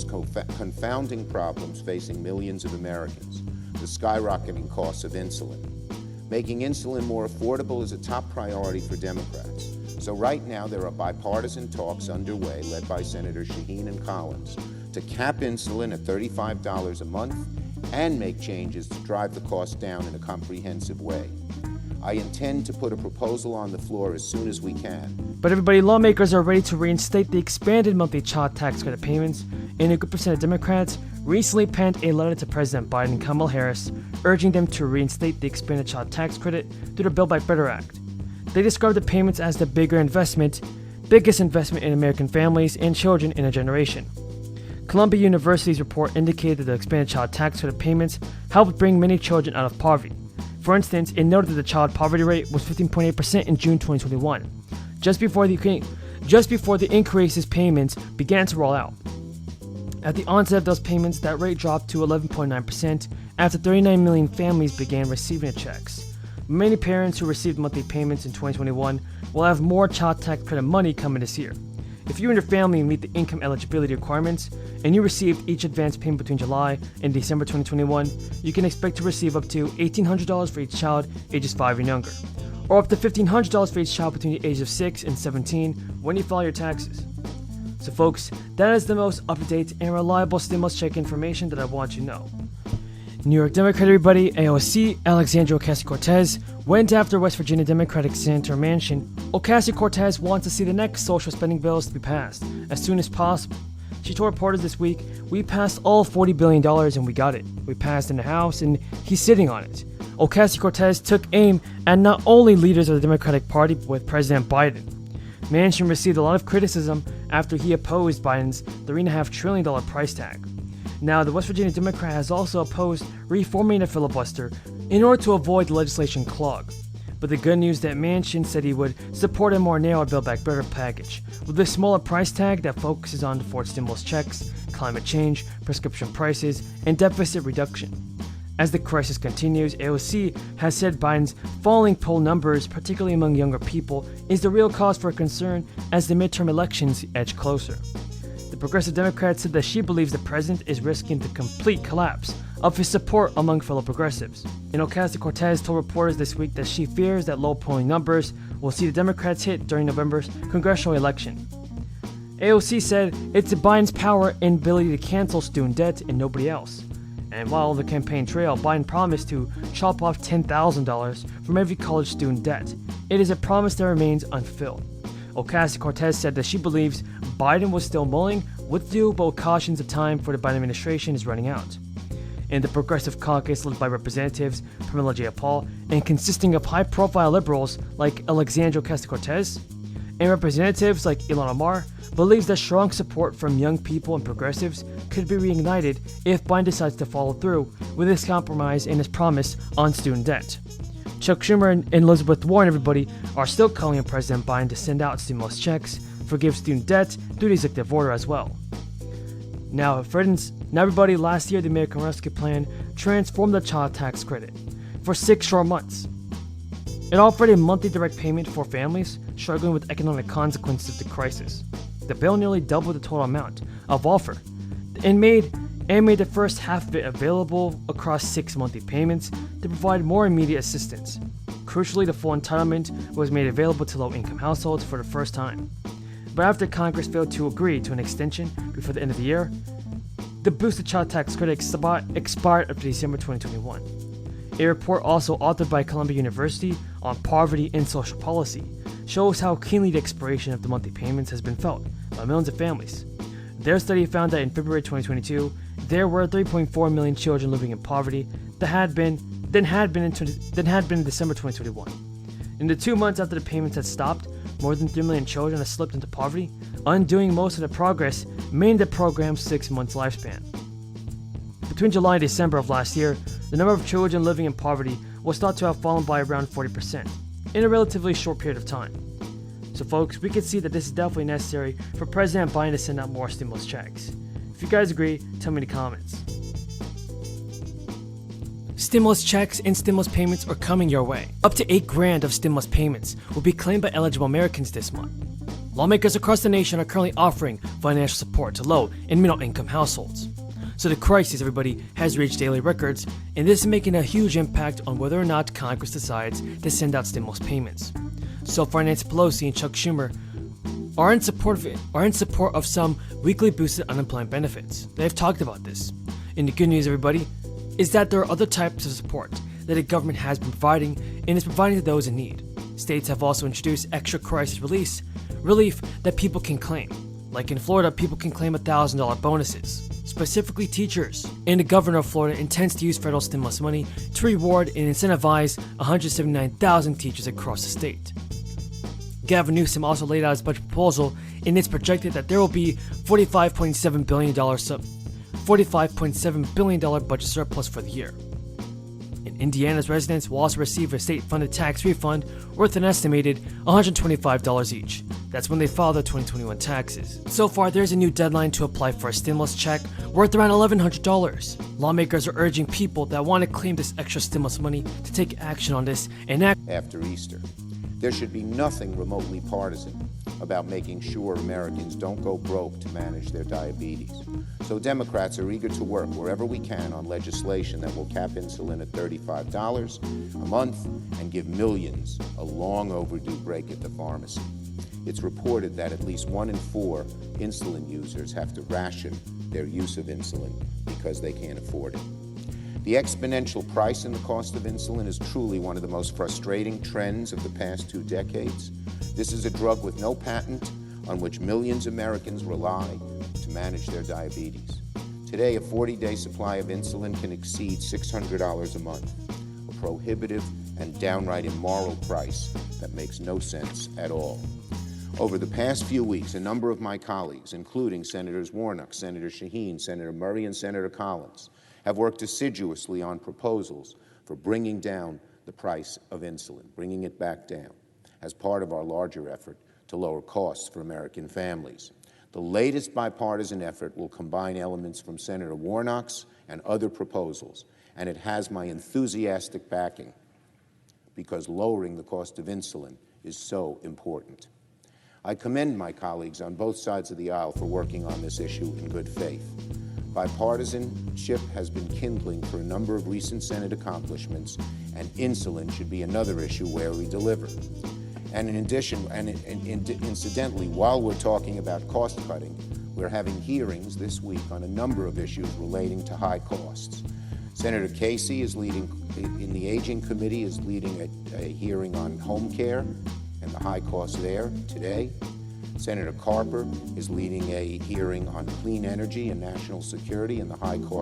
confounding problems facing millions of Americans, the skyrocketing costs of insulin. Making insulin more affordable is a top priority for Democrats. So right now there are bipartisan talks underway led by Senators Shaheen and Collins to cap insulin at $35 a month and make changes to drive the cost down in a comprehensive way. I intend to put a proposal on the floor as soon as we can. But everybody, lawmakers are ready to reinstate the expanded monthly child tax credit payments, and a good percent of Democrats recently penned a letter to President Biden and Kamala Harris urging them to reinstate the expanded child tax credit through the Build Back Better Act. They described the payments as the biggest investment in American families and children in a generation. Columbia University's report indicated that the expanded child tax credit payments helped bring many children out of poverty. For instance, it noted that the child poverty rate was 15.8% in June 2021, just before the increases payments began to roll out. At the onset of those payments, that rate dropped to 11.9% after 39 million families began receiving the checks. Many parents who received monthly payments in 2021 will have more child tax credit money coming this year. If you and your family meet the income eligibility requirements and you received each advance payment between July and December 2021, you can expect to receive up to $1,800 for each child ages 5 and younger, or up to $1,500 for each child between the ages of 6 and 17 when you file your taxes. So folks, that is the most up-to-date and reliable stimulus check information that I want you to know. New York Democrat everybody, AOC, Alexandria Ocasio-Cortez, went after West Virginia Democratic Senator Manchin. Ocasio-Cortez wants to see the next social spending bills to be passed as soon as possible. She told reporters this week, "We passed all $40 billion and we got it. We passed in the House and he's sitting on it." Ocasio-Cortez took aim at not only leaders of the Democratic Party but with President Biden. Manchin received a lot of criticism after he opposed Biden's $3.5 trillion price tag. Now, the West Virginia Democrat has also opposed reforming the filibuster in order to avoid the legislation clog. But the good news that Manchin said he would support a more narrow Build Back Better package, with a smaller price tag that focuses on deferred stimulus checks, climate change, prescription prices, and deficit reduction. As the crisis continues, AOC has said Biden's falling poll numbers, particularly among younger people, is the real cause for concern as the midterm elections edge closer. The Progressive Democrat said that she believes the president is risking the complete collapse of his support among fellow progressives. And Ocasio-Cortez told reporters this week that she fears that low polling numbers will see the Democrats hit during November's congressional election. AOC said it's Biden's power and ability to cancel student debt and nobody else. And while on the campaign trail, Biden promised to chop off $10,000 from every college student debt, it is a promise that remains unfulfilled. Ocasio-Cortez said that she believes Biden was still mulling what to do, but cautions the time for the Biden administration is running out. In the Progressive Caucus, led by Representatives Pramila Jayapal and consisting of high-profile liberals like Alexandria Ocasio-Cortez, and representatives like Ilhan Omar, believes that strong support from young people and progressives could be reignited if Biden decides to follow through with his compromise and his promise on student debt. Chuck Schumer and Elizabeth Warren, everybody, are still calling on President Biden to send out stimulus checks, forgive student debt through the executive order as well. Now, friends, everybody, last year the American Rescue Plan transformed the child tax credit for 6 short months. It offered a monthly direct payment for families struggling with economic consequences of the crisis. The bill nearly doubled the total amount of offer and made the first half of it available across 6 monthly payments to provide more immediate assistance. Crucially, the full entitlement was made available to low-income households for the first time. But after Congress failed to agree to an extension before the end of the year, the boosted child tax credit expired up to December 2021. A report also authored by Columbia University on poverty and social policy shows how keenly the expiration of the monthly payments has been felt by millions of families. Their study found that in February 2022, there were 3.4 million children living in poverty than had been in December 2021. In the 2 months after the payments had stopped, more than 3 million children had slipped into poverty, undoing most of the progress made in the program's 6 months lifespan. Between July and December of last year, the number of children living in poverty was thought to have fallen by around 40% in a relatively short period of time. So folks, we can see that this is definitely necessary for President Biden to send out more stimulus checks. If you guys agree, tell me in the comments. Stimulus checks and stimulus payments are coming your way. Up to $8,000 of stimulus payments will be claimed by eligible Americans this month. Lawmakers across the nation are currently offering financial support to low and middle income households. So the crisis, everybody, has reached daily records, and this is making a huge impact on whether or not Congress decides to send out stimulus payments. So far, Nancy Pelosi and Chuck Schumer are in support of some weekly boosted unemployment benefits. They've talked about this. And the good news, everybody, is that there are other types of support that the government has been providing and is providing to those in need. States have also introduced extra crisis relief that people can claim. Like in Florida, people can claim $1,000 bonuses, specifically teachers. And the governor of Florida intends to use federal stimulus money to reward and incentivize 179,000 teachers across the state. Gavin Newsom also laid out his budget proposal, and it's projected that there will be $45.7 billion budget surplus for the year. And Indiana's residents will also receive a state-funded tax refund worth an estimated $125 each. That's when they file their 2021 taxes. So far, there's a new deadline to apply for a stimulus check worth around $1,100. Lawmakers are urging people that want to claim this extra stimulus money to take action on this and act after Easter. There should be nothing remotely partisan about making sure Americans don't go broke to manage their diabetes. So Democrats are eager to work wherever we can on legislation that will cap insulin at $35 a month and give millions a long overdue break at the pharmacy. It's reported that at least 1 in 4 insulin users have to ration their use of insulin because they can't afford it. The exponential price and the cost of insulin is truly one of the most frustrating trends of the past 2 decades. This is a drug with no patent on which millions of Americans rely to manage their diabetes. Today, a 40-day supply of insulin can exceed $600 a month, a prohibitive and downright immoral price that makes no sense at all. Over the past few weeks, a number of my colleagues, including Senators Warnock, Senator Shaheen, Senator Murray, and Senator Collins, have worked assiduously on proposals for bringing down the price of insulin, bringing it back down, as part of our larger effort to lower costs for American families. The latest bipartisan effort will combine elements from Senator Warnock's and other proposals, and it has my enthusiastic backing because lowering the cost of insulin is so important. I commend my colleagues on both sides of the aisle for working on this issue in good faith. Bipartisanship has been kindling for a number of recent Senate accomplishments, and insulin should be another issue where we deliver. And in addition, incidentally, while we're talking about cost cutting, we're having hearings this week on a number of issues relating to high costs. Senator Casey is leading, in the Aging Committee, is leading a hearing on home care and the high costs there today. Senator Carper is leading a hearing on clean energy and national security and the high cost